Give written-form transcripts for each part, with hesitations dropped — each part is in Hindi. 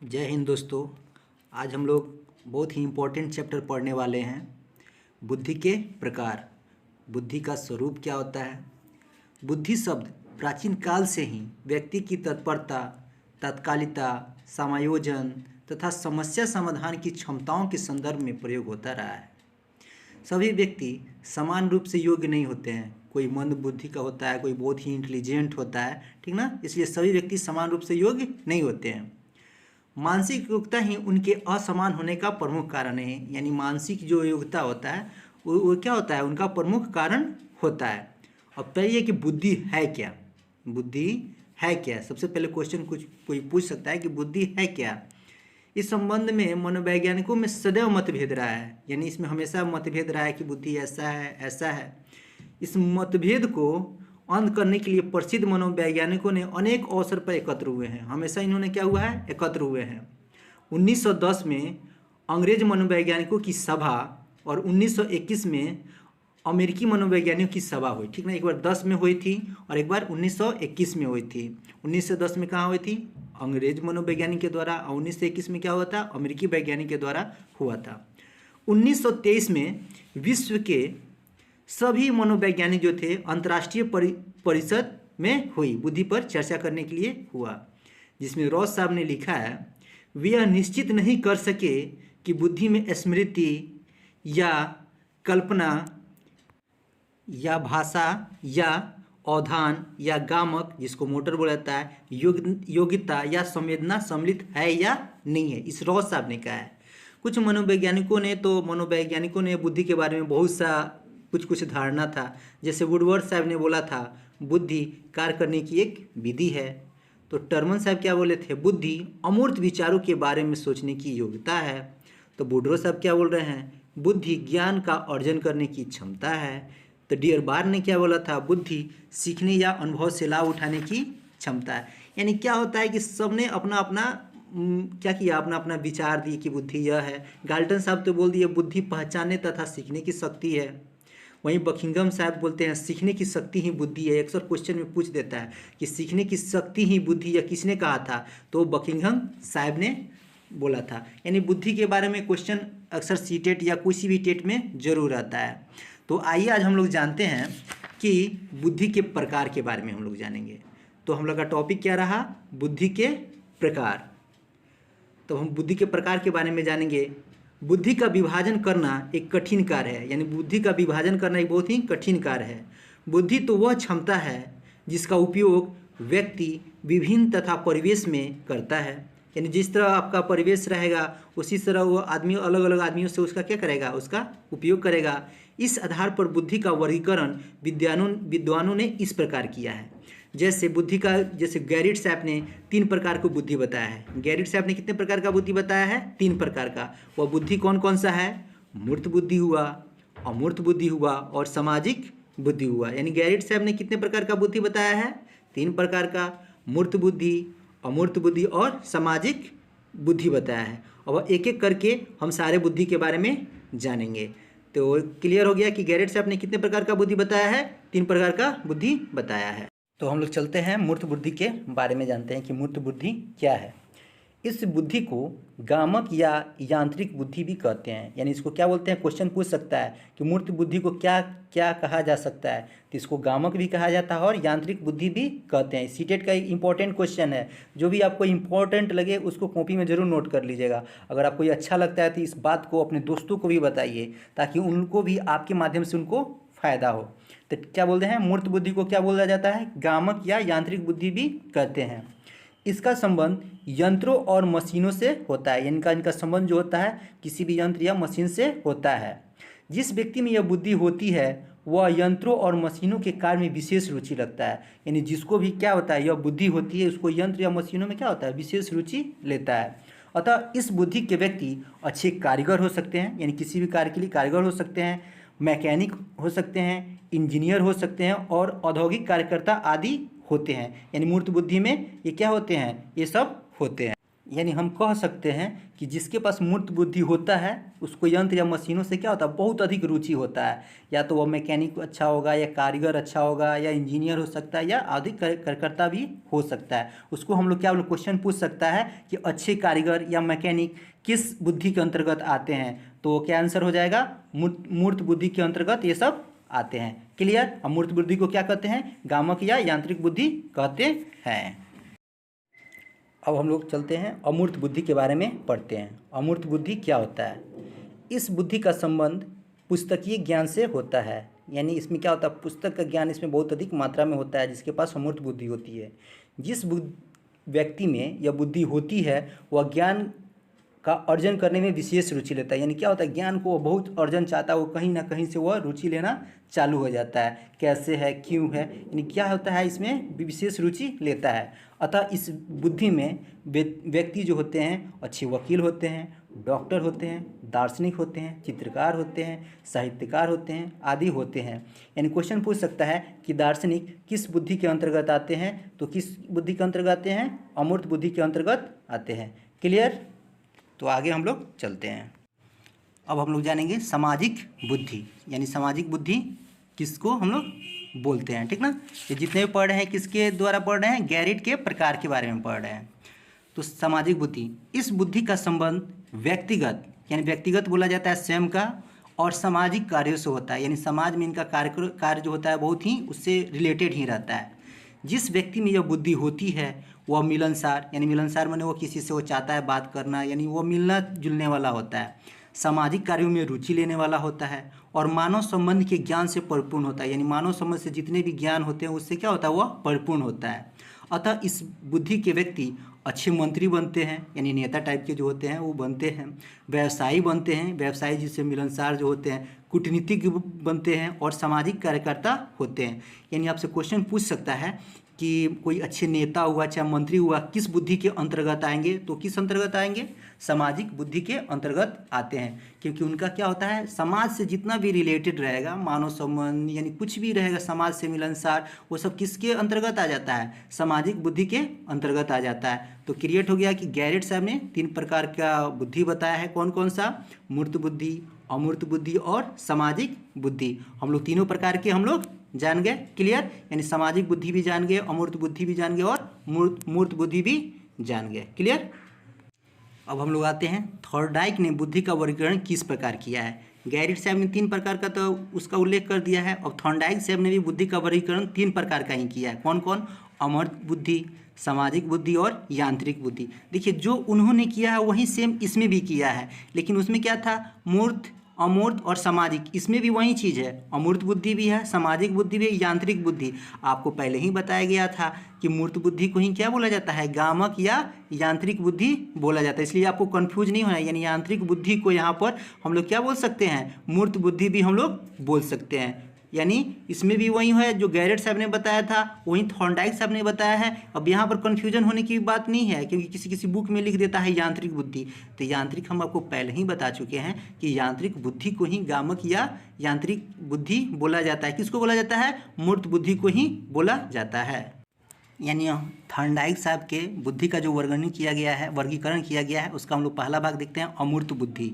जय हिंद दोस्तों। आज हम लोग बहुत ही इम्पोर्टेंट चैप्टर पढ़ने वाले हैं। बुद्धि के प्रकार। बुद्धि का स्वरूप क्या होता है। बुद्धि शब्द प्राचीन काल से ही व्यक्ति की तत्परता, तात्कालिकता, समायोजन तथा समस्या समाधान की क्षमताओं के संदर्भ में प्रयोग होता रहा है। सभी व्यक्ति समान रूप से योग्य नहीं होते हैं। कोई मंद बुद्धि का होता है, कोई बहुत ही इंटेलिजेंट होता है, ठीक ना। इसलिए सभी व्यक्ति समान रूप से योग्य नहीं होते हैं। मानसिक योग्यता ही उनके असमान होने का प्रमुख कारण है। यानी मानसिक जो योग्यता होता है वो क्या होता है, उनका प्रमुख कारण होता है। अब पहले कि बुद्धि है क्या। बुद्धि है क्या, सबसे पहले क्वेश्चन कोई पूछ सकता है कि बुद्धि है क्या। इस संबंध में मनोवैज्ञानिकों में सदैव मतभेद रहा है। यानी इसमें हमेशा मतभेद रहा है कि बुद्धि ऐसा है ऐसा है। इस मतभेद को अंत करने के लिए प्रसिद्ध मनोवैज्ञानिकों ने अनेक अवसर पर एकत्र हुए हैं। हमेशा इन्होंने क्या हुआ है, एकत्र हुए हैं। 1910 में अंग्रेज मनोवैज्ञानिकों की सभा और 1921 में अमेरिकी मनोवैज्ञानिकों की सभा हुई, ठीक ना। एक बार 10 में हुई थी और एक बार 1921 में हुई थी। 1910 में कहाँ हुई थी, अंग्रेज मनोवैज्ञानिक के द्वारा, और 1921 में क्या हुआ था, अमेरिकी वैज्ञानिक के द्वारा हुआ था। 1923 में विश्व के सभी मनोवैज्ञानिक जो थे अंतर्राष्ट्रीय परिषद में हुई, बुद्धि पर चर्चा करने के लिए हुआ, जिसमें रॉस साहब ने लिखा है, वे यह निश्चित नहीं कर सके कि बुद्धि में स्मृति या कल्पना या भाषा या अवधान या गामक, जिसको मोटर बोला जाता है, योग्यता या संवेदना सम्मिलित है या नहीं है। इस रॉस साहब ने कहा है। कुछ मनोवैज्ञानिकों ने बुद्धि के बारे में बहुत सा कुछ धारणा था। जैसे वुडवर्ड साहब ने बोला था बुद्धि कार्य करने की एक विधि है। तो टर्मन साहब क्या बोले थे, बुद्धि अमूर्त विचारों के बारे में सोचने की योग्यता है। तो बुड्रो साहब क्या बोल रहे हैं, बुद्धि ज्ञान का अर्जन करने की क्षमता है। तो डियरबार ने क्या बोला था, बुद्धि सीखने या अनुभव से लाभ उठाने की क्षमता है। यानी क्या होता है कि सबने अपना अपना क्या किया, अपना अपना विचार दिए कि बुद्धि यह है। गाल्टन साहब तो बोल दिए बुद्धि पहचानने तथा सीखने की शक्ति है। वहीं बकिंघम साहब बोलते हैं सीखने की शक्ति ही बुद्धि है। अक्सर क्वेश्चन में पूछ देता है कि सीखने की शक्ति ही बुद्धि है, किसने कहा था, तो बकिंघम साहब ने बोला था। यानी बुद्धि के बारे में क्वेश्चन अक्सर सीटेट या किसी भी टेट में जरूर आता है। तो आइए आज हम लोग जानते हैं कि बुद्धि के प्रकार के बारे में हम लोग जानेंगे। तो हम लोग का टॉपिक क्या रहा, बुद्धि के प्रकार। तो हम बुद्धि के प्रकार के बारे में जानेंगे। बुद्धि का विभाजन करना एक कठिन कार्य है। यानी बुद्धि का विभाजन करना एक बहुत ही कठिन कार्य है। बुद्धि तो वह क्षमता है जिसका उपयोग व्यक्ति विभिन्न तथा परिवेश में करता है। यानी जिस तरह आपका परिवेश रहेगा उसी तरह वो आदमी अलग अलग आदमियों से उसका क्या करेगा, उसका उपयोग करेगा। इस आधार पर बुद्धि का वर्गीकरण विद्वानों ने इस प्रकार किया है। जैसे बुद्धि का, जैसे गैरिट साहब ने 3 प्रकार को बुद्धि बताया है। गैरिट साहब ने कितने प्रकार का बुद्धि बताया है, 3 प्रकार का। वह बुद्धि कौन कौन सा है, मूर्त बुद्धि हुआ, अमूर्त बुद्धि हुआ और सामाजिक बुद्धि हुआ। यानी गैरिट साहब ने कितने प्रकार का बुद्धि बताया है, 3 प्रकार का, मूर्त बुद्धि, अमूर्त बुद्धि और सामाजिक बुद्धि बताया है। और एक एक करके हम सारे बुद्धि के बारे में जानेंगे। तो क्लियर हो गया कि गैरिट साहब ने कितने प्रकार का बुद्धि बताया है, 3 प्रकार का बुद्धि बताया है। तो हम लोग चलते हैं मूर्त बुद्धि के बारे में जानते हैं कि मूर्त बुद्धि क्या है। इस बुद्धि को गामक या यांत्रिक बुद्धि भी कहते हैं। यानी इसको क्या बोलते हैं, क्वेश्चन पूछ सकता है कि मूर्त बुद्धि को क्या क्या कहा जा सकता है। तो इसको गामक भी कहा जाता है और यांत्रिक बुद्धि भी कहते हैं। सीटेट का एक इंपॉर्टेंट क्वेश्चन है। जो भी आपको इंपॉर्टेंट लगे उसको कॉपी में ज़रूर नोट कर लीजिएगा। अगर आपको ये अच्छा लगता है तो इस बात को अपने दोस्तों को भी बताइए ताकि उनको भी आपके माध्यम से उनको फ़ायदा हो। तो क्या बोलते हैं, मूर्त बुद्धि को क्या बोला जाता है, गामक या यांत्रिक बुद्धि भी कहते हैं। इसका संबंध यंत्रों और मशीनों से होता है। इनका संबंध जो होता है किसी भी यंत्र या मशीन से होता है। जिस व्यक्ति में यह बुद्धि होती है वह यंत्रों और मशीनों के कार्य में विशेष रुचि लगता है। यानी जिसको भी क्या होता है, यह बुद्धि होती है, उसको यंत्र या मशीनों में क्या होता है, विशेष रुचि लेता है। अतः इस बुद्धि के व्यक्ति अच्छे कारीगर हो सकते हैं। यानी किसी भी कार्य के लिए कारीगर हो सकते हैं, मैकेनिक हो सकते हैं, इंजीनियर हो सकते हैं और औद्योगिक कार्यकर्ता आदि होते हैं। यानी मूर्त बुद्धि में ये क्या होते हैं, ये सब होते हैं। यानी हम कह सकते हैं कि जिसके पास मूर्त बुद्धि होता है उसको यंत्र या मशीनों से क्या होता है, बहुत अधिक रुचि होता है। या तो वह मैकेनिक अच्छा होगा, या कारीगर अच्छा होगा, या इंजीनियर हो सकता है, या अधिक कार्यकर्ता भी हो सकता है। उसको हम लोग क्या क्वेश्चन पूछ सकता है कि अच्छे कारीगर या मैकेनिक किस बुद्धि के अंतर्गत आते हैं, तो क्या आंसर हो जाएगा, मूर्त बुद्धि के अंतर्गत ये सब आते हैं। क्लियर। मूर्त बुद्धि को क्या कहते हैं, गामक या यांत्रिक बुद्धि कहते हैं। अब हम लोग चलते हैं अमूर्त बुद्धि के बारे में पढ़ते हैं। अमूर्त बुद्धि क्या होता है। इस बुद्धि का संबंध पुस्तकीय ज्ञान से होता है, यानी इसमें क्या होता है, पुस्तक का ज्ञान इसमें बहुत अधिक मात्रा में होता है जिसके पास अमूर्त बुद्धि होती है। जिस व्यक्ति में यह बुद्धि होती है वह ज्ञान का अर्जन करने में विशेष रुचि लेता है। यानी क्या होता है, ज्ञान को वो बहुत अर्जन चाहता है, वो कहीं ना कहीं से वह रुचि लेना चालू हो जाता है, कैसे है, क्यों है, यानी क्या होता है, इसमें विशेष रुचि लेता है। अतः इस बुद्धि में व्यक्ति जो होते हैं अच्छे वकील होते हैं, डॉक्टर होते हैं, दार्शनिक होते हैं, चित्रकार होते हैं, साहित्यकार होते हैं आदि होते हैं। यानी क्वेश्चन पूछ सकता है कि दार्शनिक किस बुद्धि के अंतर्गत आते हैं, तो किस बुद्धि के अंतर्गत आते हैं, अमूर्त बुद्धि के अंतर्गत आते हैं। क्लियर। तो आगे हम लोग चलते हैं। अब हम लोग जानेंगे सामाजिक बुद्धि, यानी सामाजिक बुद्धि किसको हम लोग बोलते हैं, ठीक ना। ये जितने भी पढ़ रहे हैं किसके द्वारा पढ़ रहे हैं, गैरिट के प्रकार के बारे में पढ़ रहे हैं। तो सामाजिक बुद्धि, इस बुद्धि का संबंध व्यक्तिगत, यानी व्यक्तिगत बोला जाता है स्वयं का, और सामाजिक कार्यों से होता है, यानी समाज में इनका कार्य जो होता है बहुत ही उससे रिलेटेड ही रहता है। जिस व्यक्ति में यह बुद्धि होती है वह मिलनसार, यानी मिलनसार माने वो किसी से वो चाहता है बात करना, यानी वो मिलना जुलने वाला होता है, सामाजिक कार्यों में रुचि लेने वाला होता है, और मानव संबंध के ज्ञान से परिपूर्ण होता है, यानी मानव संबंध से जितने भी ज्ञान होते हैं उससे क्या होता है, वह परिपूर्ण होता है। अतः इस बुद्धि के व्यक्ति अच्छे मंत्री बनते हैं, यानी नेता टाइप के जो होते हैं वो बनते हैं, व्यवसायी बनते हैं, व्यवसायी जिससे मिलनसार जो होते हैं, कूटनीतिज्ञ बनते हैं, और सामाजिक कार्यकर्ता होते हैं। यानी आपसे क्वेश्चन पूछ सकता है कि कोई अच्छे नेता हुआ चाहे मंत्री हुआ किस बुद्धि के अंतर्गत आएंगे, तो किस अंतर्गत आएंगे, सामाजिक बुद्धि के अंतर्गत आते हैं। क्योंकि उनका क्या होता है, समाज से जितना भी रिलेटेड रहेगा, मानव संबंध यानी कुछ भी रहेगा समाज से मिलनसार, वो सब किसके अंतर्गत आ जाता है, सामाजिक बुद्धि के अंतर्गत आ जाता है। तो क्रिएट हो गया कि गैरिट साहब ने 3 प्रकार का बुद्धि बताया है, कौन कौन सा, मूर्त बुद्धि, अमूर्त बुद्धि और सामाजिक बुद्धि। हम लोग तीनों प्रकार के हम लोग जान गए। क्लियर। यानी सामाजिक बुद्धि भी जान गए, अमूर्त बुद्धि भी जान गए, और मूर्त बुद्धि भी जान गए। क्लियर। अब हम लोग आते हैं थॉर्नडाइक ने बुद्धि का वर्गीकरण किस प्रकार किया है। गैरिट साहब ने 3 प्रकार का तो उसका उल्लेख कर दिया है, और थॉर्नडाइक साहब ने भी बुद्धि का वर्गीकरण 3 प्रकार का ही किया है। कौन कौन, अमूर्त बुद्धि, सामाजिक बुद्धि और यांत्रिक बुद्धि। देखिए जो उन्होंने किया है वही सेम इसमें भी किया है, लेकिन उसमें क्या था, मूर्त, अमूर्त और सामाजिक, इसमें भी वही चीज़ है, अमूर्त बुद्धि भी है, सामाजिक बुद्धि भी है, यांत्रिक बुद्धि। आपको पहले ही बताया गया था कि मूर्त बुद्धि को ही क्या बोला जाता है, गामक या यांत्रिक बुद्धि बोला जाता है, इसलिए आपको कंफ्यूज नहीं होना। यानी यांत्रिक बुद्धि को यहाँ पर हम लोग क्या बोल सकते हैं, मूर्त बुद्धि भी हम लोग बोल सकते हैं। यानी इसमें भी वही है जो गैरेट साहब ने बताया था, वही थॉर्नडाइक साहब ने बताया है। अब यहाँ पर कन्फ्यूजन होने की बात नहीं है, क्योंकि किसी किसी बुक में लिख देता है यांत्रिक बुद्धि, तो यांत्रिक हम आपको पहले ही बता चुके हैं कि यांत्रिक बुद्धि को ही गामक या यांत्रिक बुद्धि बोला जाता है। किसको बोला जाता है, मूर्त बुद्धि को ही बोला जाता है। यानी थॉर्नडाइक साहब के बुद्धि का जो वर्गीकरण किया गया है उसका हम लोग पहला भाग देखते हैं, अमूर्त बुद्धि।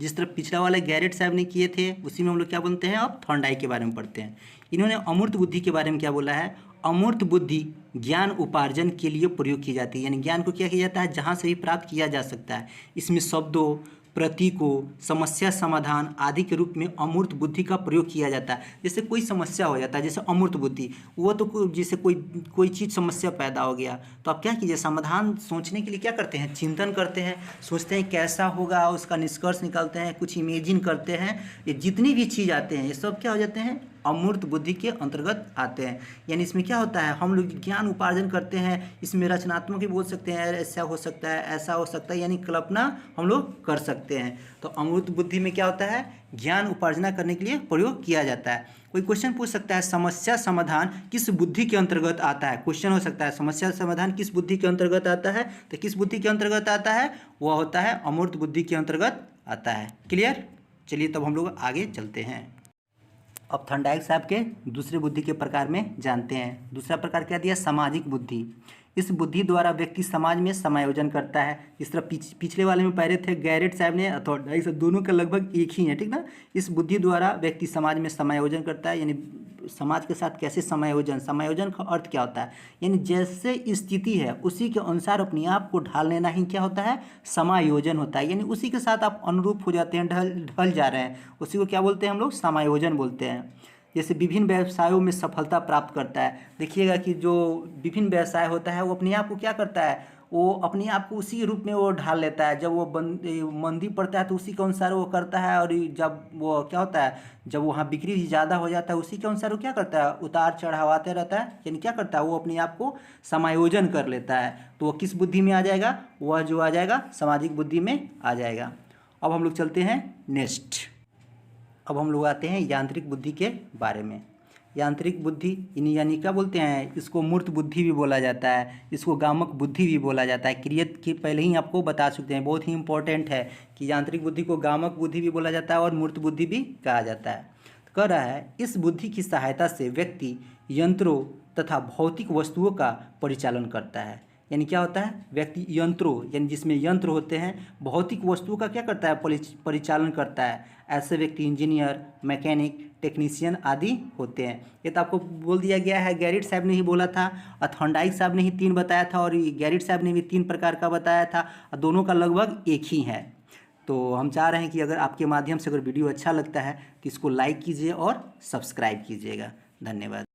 जिस तरह पिछला वाले गैरेट साहब ने किए थे उसी में हम लोग क्या बोलते हैं, अब थॉर्नडाइक के बारे में पढ़ते हैं। इन्होंने अमूर्त बुद्धि के बारे में क्या बोला है, अमूर्त बुद्धि ज्ञान उपार्जन के लिए प्रयोग की जाती है। यानी ज्ञान को क्या किया जाता है, जहाँ से भी प्राप्त किया जा सकता है। इसमें शब्दों, प्रतीकों, समस्या समाधान आदि के रूप में अमूर्त बुद्धि का प्रयोग किया जाता है। जैसे कोई समस्या हो जाता है, जैसे अमूर्त बुद्धि, वो तो जैसे कोई चीज़ समस्या पैदा हो गया तो आप क्या कीजिए, समाधान सोचने के लिए क्या करते हैं, चिंतन करते हैं, सोचते हैं कैसा होगा, उसका निष्कर्ष निकालते हैं, कुछ इमेजिन करते हैं। ये जितनी भी चीज़ आते हैं ये सब क्या हो जाते हैं, अमूर्त बुद्धि के अंतर्गत आते हैं। यानी इसमें क्या होता है, हम लोग ज्ञान उपार्जन करते हैं, इसमें रचनात्मक भी बोल सकते हैं, ऐसा हो सकता है, ऐसा हो सकता है, यानी कल्पना हम लोग कर सकते हैं। तो अमूर्त बुद्धि में क्या होता है, ज्ञान उपार्जना करने के लिए प्रयोग किया जाता है। कोई क्वेश्चन पूछ सकता है, समस्या समाधान किस बुद्धि के अंतर्गत आता है। क्वेश्चन हो सकता है समस्या समाधान किस बुद्धि के अंतर्गत आता है, तो किस बुद्धि के अंतर्गत आता है, वह होता है अमूर्त बुद्धि के अंतर्गत आता है। क्लियर। चलिए तब हम लोग आगे चलते हैं। अब थॉर्नडाइक साहब के दूसरे बुद्धि के प्रकार में जानते हैं। दूसरा प्रकार क्या दिया, सामाजिक बुद्धि। इस बुद्धि द्वारा व्यक्ति समाज में समायोजन करता है। इस तरह पिछले वाले में पढ़े थे गैरेट साहब ने अथॉर्डाइज, दोनों का लगभग एक ही है, ठीक ना। इस बुद्धि द्वारा व्यक्ति समाज में समायोजन करता है, यानी समाज के साथ कैसे समायोजन, समायोजन का अर्थ क्या होता है, यानी जैसे स्थिति है उसी के अनुसार अपने आप को ढाल लेना ही क्या होता है, समायोजन होता है। यानी उसी के साथ आप अनुरूप हो जाते हैं, ढल जा रहे हैं, उसी को क्या बोलते हैं हम लोग, समायोजन बोलते हैं। जैसे विभिन्न व्यवसायों में सफलता प्राप्त करता है। देखिएगा कि जो विभिन्न व्यवसाय होता है वो अपने आप को क्या करता है, वो अपने आप को उसी रूप में वो ढाल लेता है। जब वो मंदी पड़ता है तो उसी के अनुसार वो करता है, और जब वो क्या होता है, जब वहाँ बिक्री ज़्यादा हो जाता है उसी के अनुसार वो क्या करता है, उतार चढ़ाव आते रहता है, यानी क्या करता है, वो अपने आप को समायोजन कर लेता है। तो वो किस बुद्धि में आ जाएगा, वह जो आ जाएगा सामाजिक बुद्धि में आ जाएगा। अब हम लोग चलते हैं नेक्स्ट। अब हम लोग आते हैं यांत्रिक बुद्धि के बारे में। यांत्रिक बुद्धि यानी क्या बोलते हैं, इसको मूर्त बुद्धि भी बोला जाता है, इसको गामक बुद्धि भी बोला जाता है। क्रियत की पहले ही आपको बता चुके हैं, बहुत ही इंपॉर्टेंट है कि यांत्रिक बुद्धि को गामक बुद्धि भी बोला जाता है और मूर्त बुद्धि भी कहा जाता है। तो कह रहा है इस बुद्धि की सहायता से व्यक्ति यंत्रों तथा भौतिक वस्तुओं का परिचालन करता है। यानी क्या होता है, व्यक्ति यंत्रों यानी जिसमें यंत्र होते हैं, भौतिक वस्तुओं का क्या करता है, परिचालन करता है। ऐसे व्यक्ति इंजीनियर, मैकेनिक, टेक्नीशियन आदि होते हैं। ये तो आपको बोल दिया गया है, गैरिट साहब ने ही बोला था, थॉर्नडाइक साहब ने ही 3 बताया था, और गैरिट साहब ने भी 3 प्रकार का बताया था, और दोनों का लगभग एक ही है। तो हम चाह रहे हैं कि अगर आपके माध्यम से अगर वीडियो अच्छा लगता है तो इसको लाइक कीजिए और सब्सक्राइब कीजिएगा। धन्यवाद।